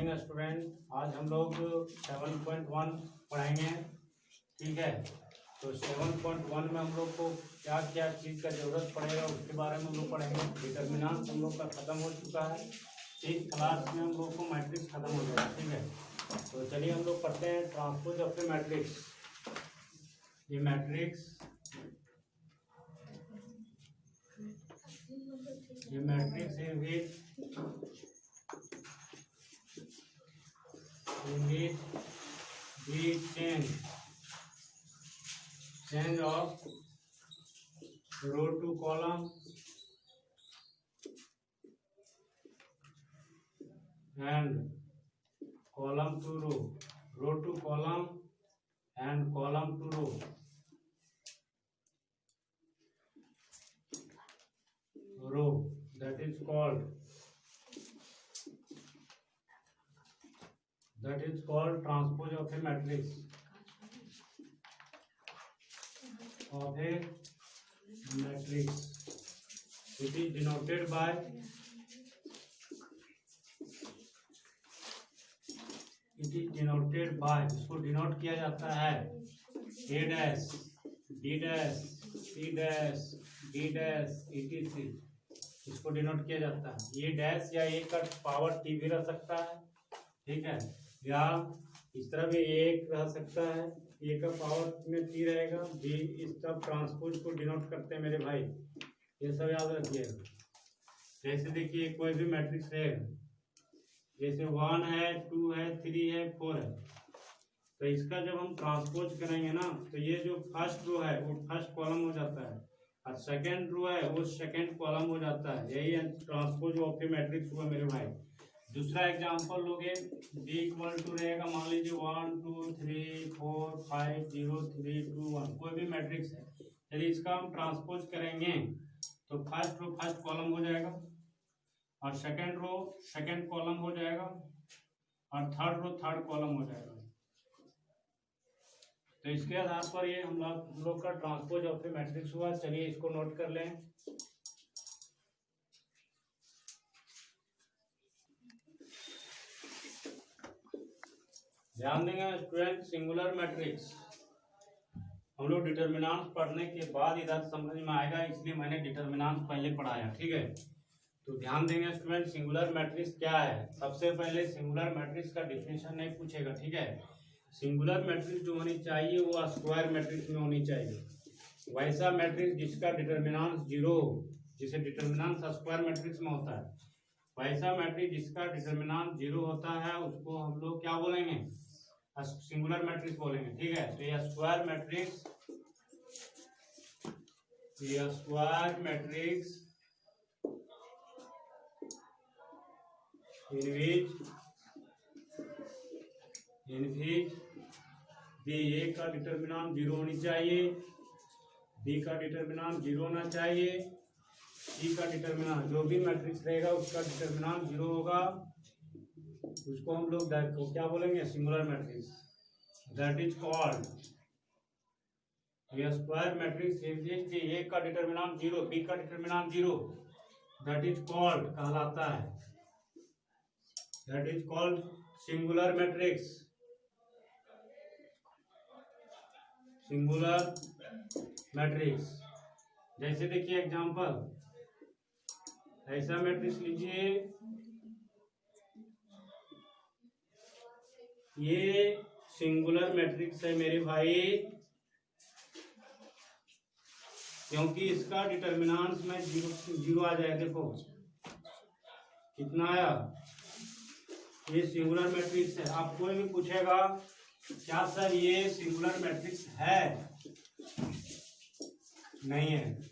Morning student, आज हम लोग 7.1 पढ़ाएंगे। ठीक है, तो 7.1 में हम लोग को क्या क्या चीज़ का ज़रूरत पड़ेगा उसके बारे में हम लोग पढ़ेंगे। डिटर्मिनेंट हम लोग का ख़त्म हो चुका है। एक क्लास में हम लोग को मैट्रिक्स ख़त्म हो गया। ठीक है, तो चलिए हम लोग पढ़ते हैं ट्रांसपोज ऑफ ए मैट्रिक्स। ये मैट्रिक्स है with the change of row to column and column to row to column and column to row. That is called transpose of a matrix. It is denoted by इसको denote किया जाता है A dash D dash C dash D dash etc. इसको denote किया जाता है। ये dash या ए का पावर टी भी रह सकता है। ठीक है, या इस तरह भी एक रह सकता है, ए का पावर में टी रहेगा, बी इस तरफ ट्रांसपोज को डिनोट करते हैं मेरे भाई, ये सब याद रखिएगा। जैसे देखिए कोई भी मैट्रिक्स है, जैसे 1 है, 2 है, 3 है, 4 है, तो इसका जब हम ट्रांसपोज करेंगे ना, तो ये जो फर्स्ट रो है वो फर्स्ट कॉलम हो जाता है और सेकंड रो है वो सेकंड कॉलम हो जाता है। यही ट्रांसपोज ऑफ ए मैट्रिक्स हुआ मेरे भाई। दूसरा एग्जांपल लोगे, b इक्वल टू रहेगा, मान लीजिए 1 2 3 4 5 0 3 2 1, कोई भी मैट्रिक्स है। यदि इसका हम ट्रांसपोज करेंगे तो फर्स्ट रो फर्स्ट कॉलम हो जाएगा और सेकंड रो सेकंड कॉलम हो जाएगा और थर्ड रो थर्ड कॉलम हो जाएगा। तो इसके आधार पर ये हम लोग का ट्रांसपोज ऑफ ए मैट्रिक्स हुआ। चलिए इसको नोट कर लें। ध्यान देंगे स्टूडेंट, सिंगुलर मैट्रिक्स हम लोग डिटर्मिनेंट पढ़ने के बाद इधर समझ में आएगा, इसलिए मैंने डिटर्मिनेंट पहले पढ़ाया। ठीक है, तो ध्यान देंगे स्टूडेंट, सिंगुलर मैट्रिक्स क्या है। सबसे पहले सिंगुलर मैट्रिक्स का डिफिनेशन नहीं पूछेगा। ठीक है, सिंगुलर मैट्रिक्स जो होनी चाहिए वो स्क्वायर मैट्रिक्स में होनी चाहिए। वैसा मैट्रिक्स जिसका डिटर्मिनेंट 0 हो, जिसे डिटर्मिनेंट स्क्वायर मैट्रिक्स में होता है, वैसा मैट्रिक्स जिसका डिटर्मिनेंट 0 होता है उसको हम लोग क्या बोलेंगे, सिंगुलर मैट्रिक्स बोलेंगे। ठीक है, तो ये स्क्वायर मैट्रिक्स इन विच ए का डिटर्मिनेंट 0 होनी चाहिए, बी का डिटर्मिनेंट 0 होना चाहिए, सी का डिटर्मिनेंट, जो भी मैट्रिक्स रहेगा उसका डिटर्मिनेंट 0 होगा, उसको हम लोग क्या बोलेंगे, singular matrix. That is called square matrix A का डिटर्मिनेंट 0, बी का डिटर्मिनेंट 0, दैट इज कॉल्ड कहलाता है, that is called singular matrix. Singular matrix जैसे देखिए एग्जांपल, ऐसा मैट्रिक्स लीजिए, ये सिंगुलर मैट्रिक्स है मेरे भाई, क्योंकि इसका डिटर्मिनेंट में 0 आ जाए। देखो कितना आया, ये सिंगुलर मैट्रिक्स है। आप कोई भी पूछेगा क्या सर ये सिंगुलर मैट्रिक्स है, नहीं है।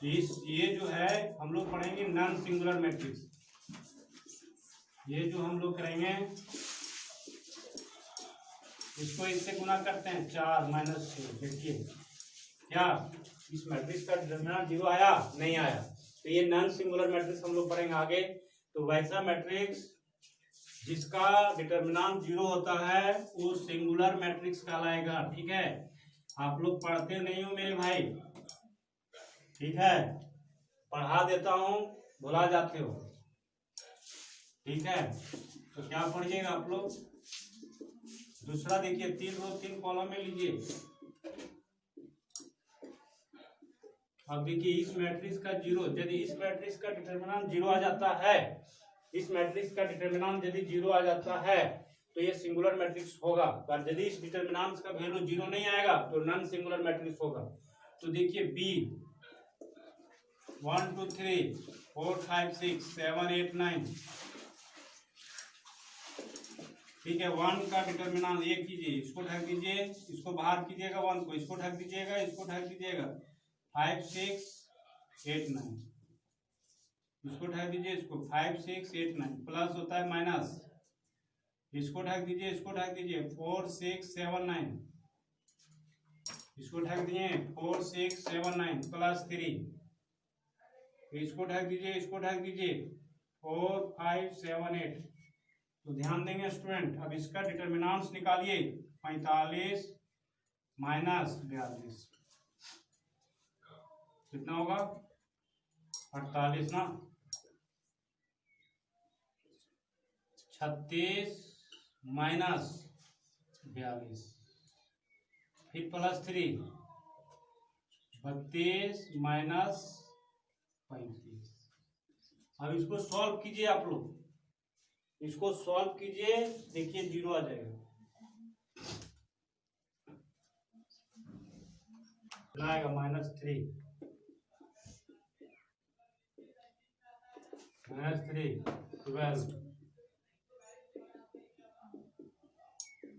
ये जो है हम लोग पढ़ेंगे नॉन सिंगुलर मैट्रिक्स। ये जो हम लोग करेंगे इसको इससे गुना करते हैं 4 - 6। देखिए क्या इस मैट्रिक्स का डिटर्मिनेंट 0 आया, नहीं आया, तो ये नॉन सिंगुलर मैट्रिक्स हम लोग पढ़ेंगे आगे। तो वैसा मैट्रिक्स जिसका डिटर्मिनेंट 0 होता है वो सिंगुलर मैट्रिक्स कहलाएगा। ठीक है, आप लोग पढ़ते नहीं हो मेरे भाई, ठीक है, पढ़ा देता हूं, भुला जाते हो। ठीक है, तो क्या पढ़िएगा आप लोग? दूसरा देखिए, 3 रो 3 कॉलम में लीजिए। अब देखिए इस मैट्रिक्स का जीरो, यदि इस मैट्रिक्स का डिटरमिनेंट जीरो आ जाता है, इस मैट्रिक्स का डिटरमिनेंट यदि जीरो आ जाता है तो ये सिंगुलर मैट्रिक्स होगा। पर यदि इस डिटरमिनेंट का वैल्यू जीरो नहीं आएगा तो नॉन सिंगुलर मैट्रिक्स होगा। तो देखिए बी 1 2 3 4 5 6 7 8 9, ठीक है। 1 का डिटरमिनेंट ये कीजिए, इसको ढक दीजिए, इसको बाहर कीजिएगा, 1 को इसको ढक दीजिएगा, इसको ढक दीजिएगा, 5 6 8 9, इसको ढक दीजिए, इसको 5 6 8 9, प्लस होता है माइनस, इसको ढक दीजिए, इसको ढक दीजिए, 4 6 7 9, इसको ढक दिए, 4 6 7 9 प्लस 3, इसको ढक दीजिए, इसको ढक दीजिए, 4 5 7 8। तो ध्यान देंगे स्टूडेंट, अब इसका डिटरमिनेंट्स निकालिए, 45 माइनस 42 कितना होगा? 48 ना, 36 माइनस 42, फिर प्लस 3 32 माइनस 35। अब इसको सॉल्व कीजिए आप लोग, इसको सॉल्व कीजिए, देखिए जीरो आ जाएगा। आएगा -3 12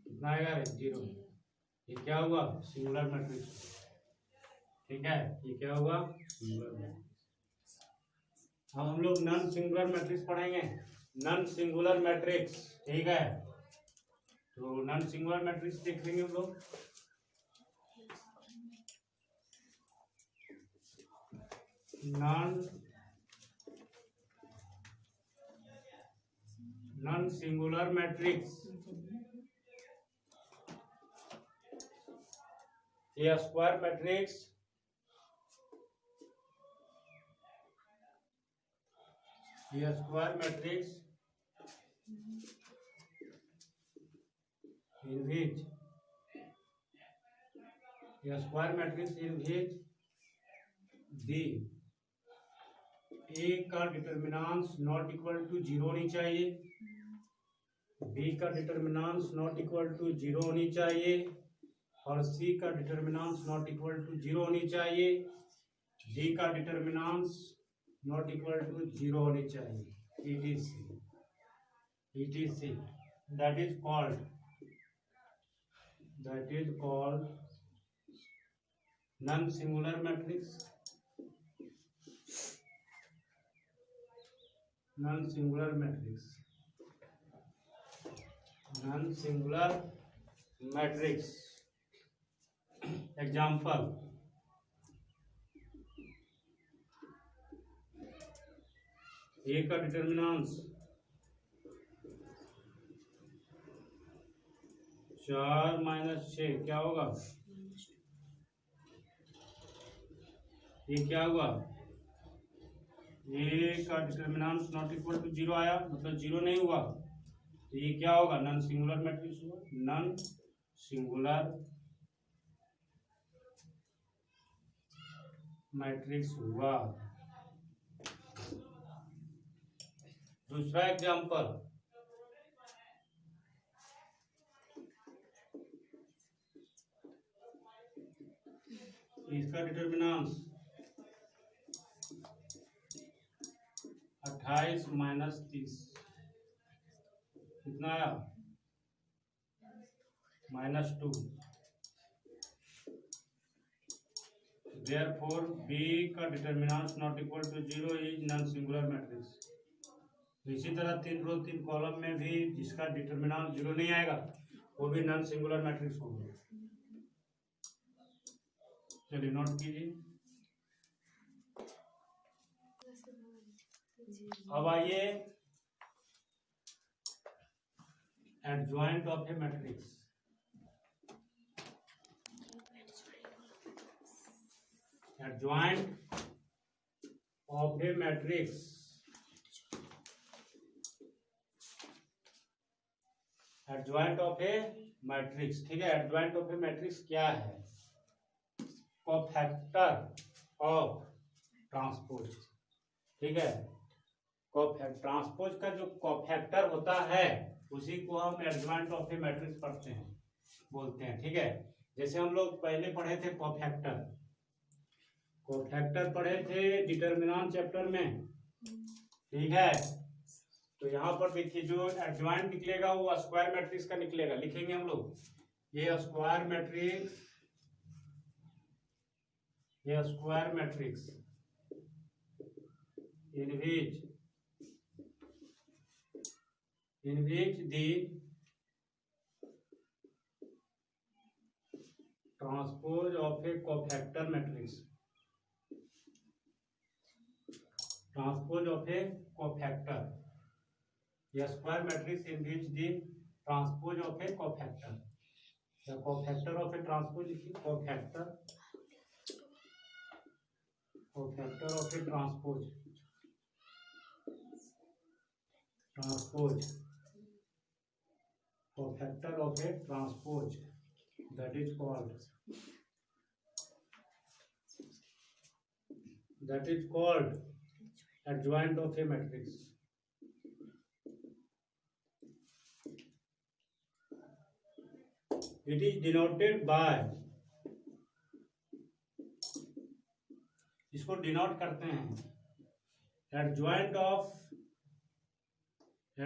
कितना आएगा? जीरो। ये क्या हुआ? सिंगुलर मैट्रिक्स, ठीक है। ये क्या हुआ? Singular matrix. अब हम लोग नॉन सिंगुलर मैट्रिक्स पढ़ेंगे, नॉन सिंगुलर मैट्रिक्स, ठीक है। तो नॉन सिंगुलर मैट्रिक्स देख लेंगे हम लोग। नॉन सिंगुलर मैट्रिक्स, ये स्क्वायर मैट्रिक्स, ये square matrix in which a square matrix in which the A का determinants not equal to zero होनी चाहिए, B का determinants not equal to zero होनी चाहिए, और C का determinants not equal to zero होनी चाहिए, D का determinants not equal to zero होनी चाहिए, etc. That is called non-singular matrix. Non-singular matrix. Non-singular matrix. Example. A का डिटरमिनेंट्स 4 - 6 क्या होगा? ये क्या हुआ? ए का determinants not equal to zero आया, मतलब जीरो नहीं हुआ, तो ये क्या होगा? नॉन सिंगुलर मैट्रिक्स हुआ, नॉन सिंगुलर मैट्रिक्स हुआ। दूसरा एग्जांपल, इसका डिटरमिनेंट्स 28 - 30 कितना आया? -2। Therefore B का determinants not equal to zero is non singular matrix. इसी तरह 3 रो 3 कॉलम में भी जिसका डिटरमिनेंट जीरो नहीं आएगा वो भी नॉन सिंगुलर मैट्रिक्स होगा। चलिए नोट कीजिए। अब आइए adjoint of A matrix. Adjoint of A matrix, adjoint of A matrix, ठीक है। एडजॉइंट ऑफ ए मैट्रिक्स क्या है? कोफैक्टर ऑफ ट्रांसपोज, ठीक है। ट्रांसपोज का जो कोफैक्टर होता है उसी को हम एडजॉइंट ऑफ ए मैट्रिक्स पढ़ते हैं, बोलते हैं, ठीक है। जैसे हम लोग पहले पढ़े थे कोफैक्टर पढ़े थे डिटरमिनेंट चैप्टर में, ठीक है। तो यहाँ पर देखिए जो एडजॉइंट निकलेगा वो स्क्वायर मैट्रिक्स का निकलेगा, लिखेंगे हम लोग ये square matrix in which the transpose of a cofactor matrix, transpose of a cofactor, a square matrix in which the transpose of a cofactor, the cofactor of a transpose is cofactor of a transpose cofactor of a transpose, that is called adjoint of a matrix. It is denoted by, इसको denote करते हैं adjoint of a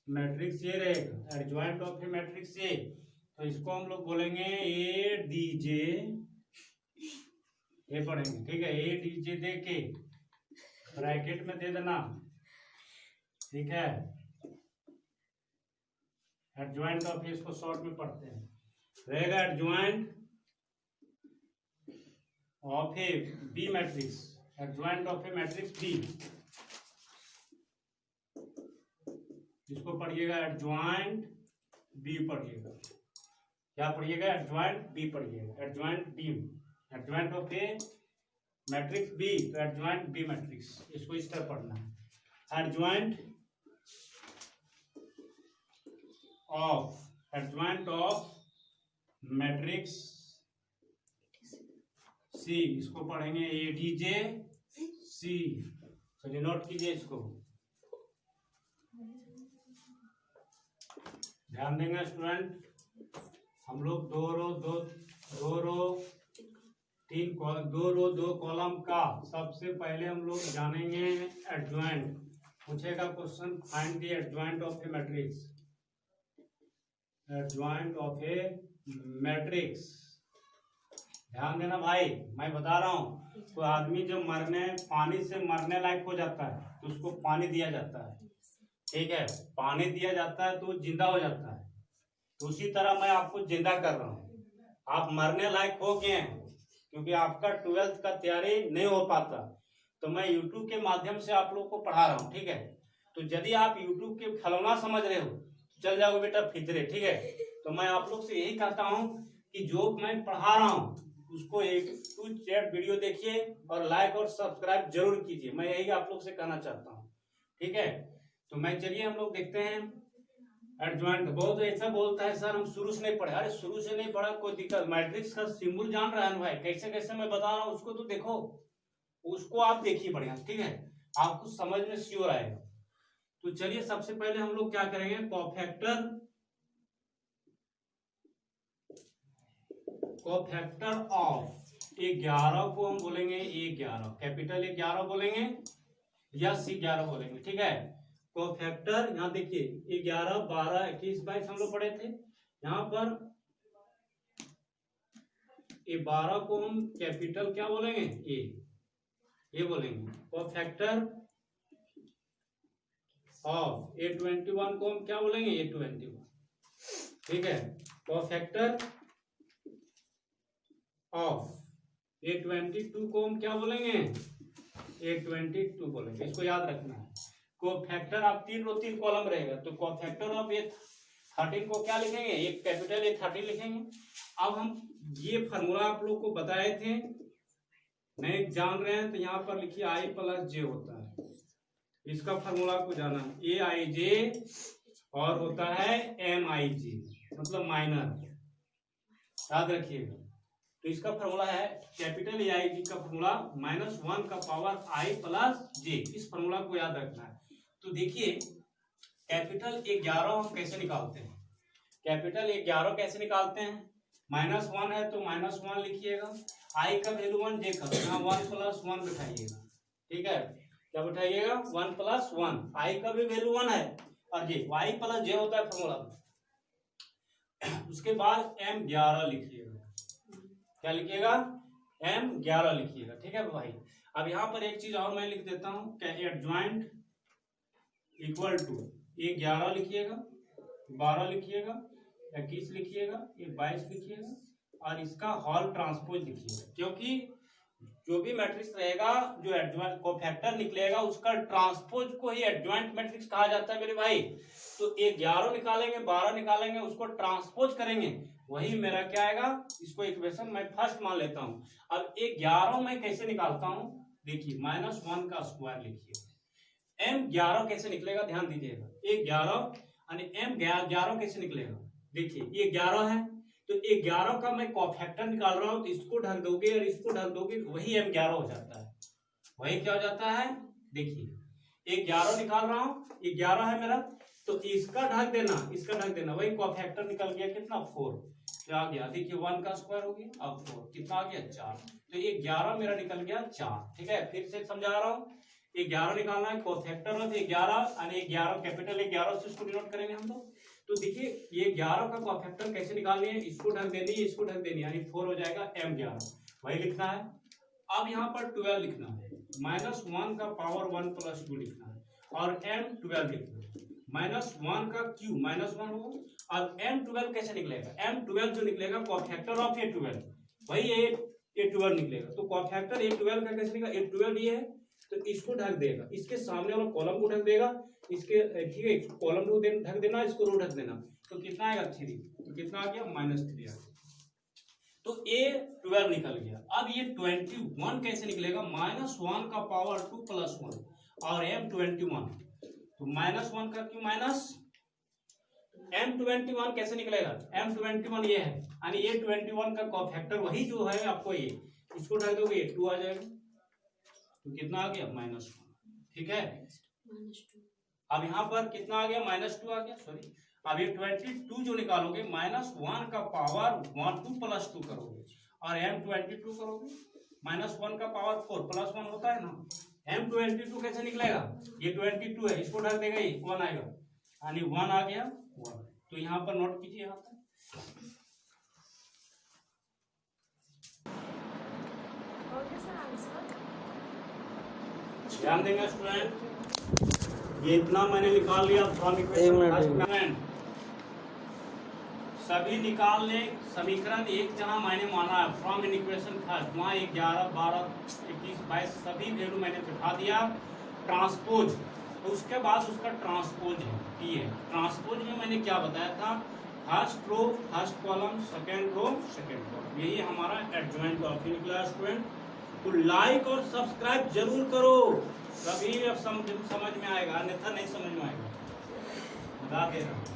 matrix ये रहेगा adjoint of A matrix ये, तो इसको हम लोग बोलेंगे ए डी जे, ये पढ़ेंगे, ठीक है। ए डी जे दे के ब्रैकेट में दे देना, ठीक है। एडजॉइंट ऑफ ए, इसको शॉर्ट में पढ़ते हैं, रहेगा adjoint of A B matrix, adjoint of A matrix B, इसको पढ़िएगा एडजॉइंट बी पढ़िएगा, क्या पढ़िएगा? एडजॉइंट बी पढ़िएगा, adjoint B, adjoint of A matrix B, तो एडजॉइंट बी मैट्रिक्स, इसको इस तरह पढ़ना है। एडजॉइंट ऑफ मैट्रिक्स सी, इसको पढ़ेंगे ए डी जे सी, चलिए नोट कीजिए इसको, ध्यान देंगे स्टूडेंट। हम लोग दो रो दो कॉलम का सबसे पहले हम लोग जानेंगे एडजॉइंट। पूछेगा question, find the adjoint of A matrix, adjoint of A matrix. ध्यान देना भाई, मैं बता रहा हूँ, तो आदमी जब पानी से मरने लायक हो जाता है तो उसको पानी दिया जाता है, ठीक है। पानी दिया जाता है तो जिंदा हो जाता है, तो उसी तरह मैं आपको जिंदा कर रहा हूँ। आप मरने लायक हो गए हैं क्योंकि आपका 12th का तैयारी नहीं हो पाता, तो मैं YouTube के माध्यम से आप लोगों को पढ़ा रहा हूँ, ठीक है। तो यदि आप YouTube के खिलौना समझ रहे हो चल जाओगे बेटा फितरे, ठीक है। तो मैं आप लोग से यही कहता हूँ कि जो मैं पढ़ा रहा हूँ उसको एक टू चैट वीडियो देखिए और लाइक और सब्सक्राइब जरूर कीजिए, मैं यही आप लोग से कहना चाहता हूँ, ठीक है। तो मैं चलिए हम लोग देखते हैं एडजॉइंट। बहुत ऐसा बोलता है सर हम शुरू से नहीं पढ़े, अरे शुरू से नहीं पढ़ा कोई दिक्कत, मैट्रिक्स का सिंबल जान रहा है भाई, कैसे कैसे मैं बता रहा हूँ उसको तो देखो, उसको आप देखिए बढ़िया, ठीक है, आपको समझ में श्योर आएगा। तो चलिए सबसे पहले हम लोग क्या करेंगे, कोफैक्टर ऑफ 11 को हम बोलेंगे A11, कैपिटल A11 बोलेंगे या C11 बोलेंगे, ठीक है। कोफैक्टर यहाँ देखिए 11, 12, 21, 22 हम लोग पढ़े थे, यहाँ पर A12 को हम कैपिटल क्या बोलेंगे, ये बोलेंगे। कोफैक्टर ऑफ A21 को हम क्या बोलेंगे, A21, ठीक है। कोफैक्टर ऑफ A22 को हम क्या बोलेंगे, A22 बोलेंगे, इसको याद रखना है। कोफैक्टर आप 3 कॉलम रहेगा, तो कोफैक्टर ऑफ A13 को क्या लिखेंगे, एक कैपिटल A13 लिखेंगे। अब हम ये फार्मूला आप लोग को बताए थे नहीं जान रहे हैं तो यहाँ पर लिखिए आई प्लस जे होता है, इसका फॉर्मूला को जाना, ए आई जे और होता है एम आई जे, मतलब माइनर, याद रखिएगा। तो इसका फॉर्मूला है कैपिटल ए आई जी का फॉर्मूला -1 का पावर आई प्लस जे, इस फॉर्मूला को याद रखना है। तो देखिए कैपिटल 11 हम कैसे निकालते हैं, कैपिटल 11 कैसे निकालते हैं, -1 है तो -1 लिखिएगा, आई का वैल्यू 1, जे का, यहाँ 1 + 1 बिठाइएगा, ठीक है, क्या बिठाइएगा 1 + 1, आई का भी वैल्यू 1 है और जे, वाई प्लस जे होता है फॉर्मूला। उसके बाद M11 लिखिएगा, क्या लिखिएगा M11 लिखिएगा, ठीक है भाई। अब यहाँ पर एक चीज और मैं लिख देता हूँ, क्या एडजॉइंट इक्वल टू, ये 11 लिखिएगा, 12 लिखिएगा, 21 लिखिएगा, ये 22 लिखिएगा और इसका हॉल ट्रांसपोज लिखिएगा, क्योंकि जो भी मैट्रिक्स रहेगा जो एडजॉइंट कोफैक्टर निकलेगा उसका ट्रांसपोज को ही एडजॉइंट मैट्रिक्स कहा जाता है मेरे भाई। तो 11 निकालेंगे, 12 निकालेंगे, उसको ट्रांसपोज करेंगे, वही मेरा क्या आएगा, इसको इक्वेशन मैं फर्स्ट मान लेता हूं। अब 11 मैं कैसे निकालता हूं, देखिए -1 का स्क्वायर लिखिए। M11 कैसे निकलेगा ध्यान दीजिएगा, 11 यानी M11 कैसे निकलेगा, देखिए ये 11 है तो 11 का मैं कोफैक्टर निकाल रहा हूं, तो इसको ढक दोगे और इसको ढक दोगे, वही M11 हो जाता है, वही क्या हो जाता है, देखिए 11 निकाल रहा हूं, 11 है मेरा, तो इसका ढक देना, इसका ढक देना, वही कोफैक्टर निकल गया कितना 4, क्या आ गया, देखिए 1 का स्क्वायर हो गया, अब 4 कितना आ गया 4, तो ये 11 मेरा निकल गया 4, ठीक है। फिर से समझा रहा हूँ, 11 निकालना है, कोफैक्टर है तो 11 यानी 11 कैपिटल 11 से इसको डिनोट करेंगे हम लोग। तो देखिए ये 11 का कोफैक्टर कैसे निकालनी है, इसको ढक देनी है, इसको ढक देनी है, यानी 4 हो जाएगा M11, वही लिखना है। अब यहाँ पर 12 लिखना है, -1 का पावर 1 + 2 लिखना है और M12 लिखना है, -1 का क्यूब -1 हो। अब M12 कैसे निकलेगा, M12 जो निकलेगा कोफैक्टर ऑफ A12, वही A12 निकलेगा। तो कोफैक्टर A12 का कैसे निकलेगा, A12 ये है तो इसको ढक देगा, इसके सामने वाला कॉलम को ढक देगा, इसके ठीक है कॉलम को ढक देना, इसको रो ढक देना, तो कितना आएगा 3, तो कितना आ गया -3 आ गया। तो A12 निकल गया। अब ये 21 कैसे निकलेगा, -1 का पावर 2 + 1 और M21, तो -1 का क्यों माइनस, M21 कैसे निकलेगा, M21 ये है यानी A21 का कोफैक्टर वही जो है आपको, ये इसको ढक दोगे 2 आ जाएगा, तो कितना आ गया -1, ठीक है। अब यहाँ पर कितना आ गया -2 आ गया, सॉरी। अब ये 22 जो निकालोगे, -1 का पावर 2 + 2 करोगे और M22 करोगे, -1 का पावर 4 + 1 होता है ना, M22 कैसे निकलेगा, ये 22 है, इसको ढक देगा, ये 1 आएगा, यानी 1 आ गया 1, तो यहाँ पर नोट कीजिए, यहाँ पर ध्यान देंगे स्टूडेंट, ये इतना मैंने निकाल लिया फ्रॉम इक्वेशन, सभी निकाल ले, समीकरण एक जहां मैंने माना है फ्रॉम इन इक्वेशन फर्स्ट, वहां 11 12 21 22 सभी वैल्यू मैंने बिठा दिया, ट्रांसपोज, तो उसके बाद उसका ट्रांसपोज है टी है। ट्रांसपोज में मैंने क्या बताया था, first row first column, second row second column, यही हमारा एडजॉइंट ऑफ निकला स्टूडेंट। तो लाइक और सब्सक्राइब जरूर करो, तभी अब समझ में आएगा, अन्यथा नहीं समझ में आएगा, बता दे रहा हूं।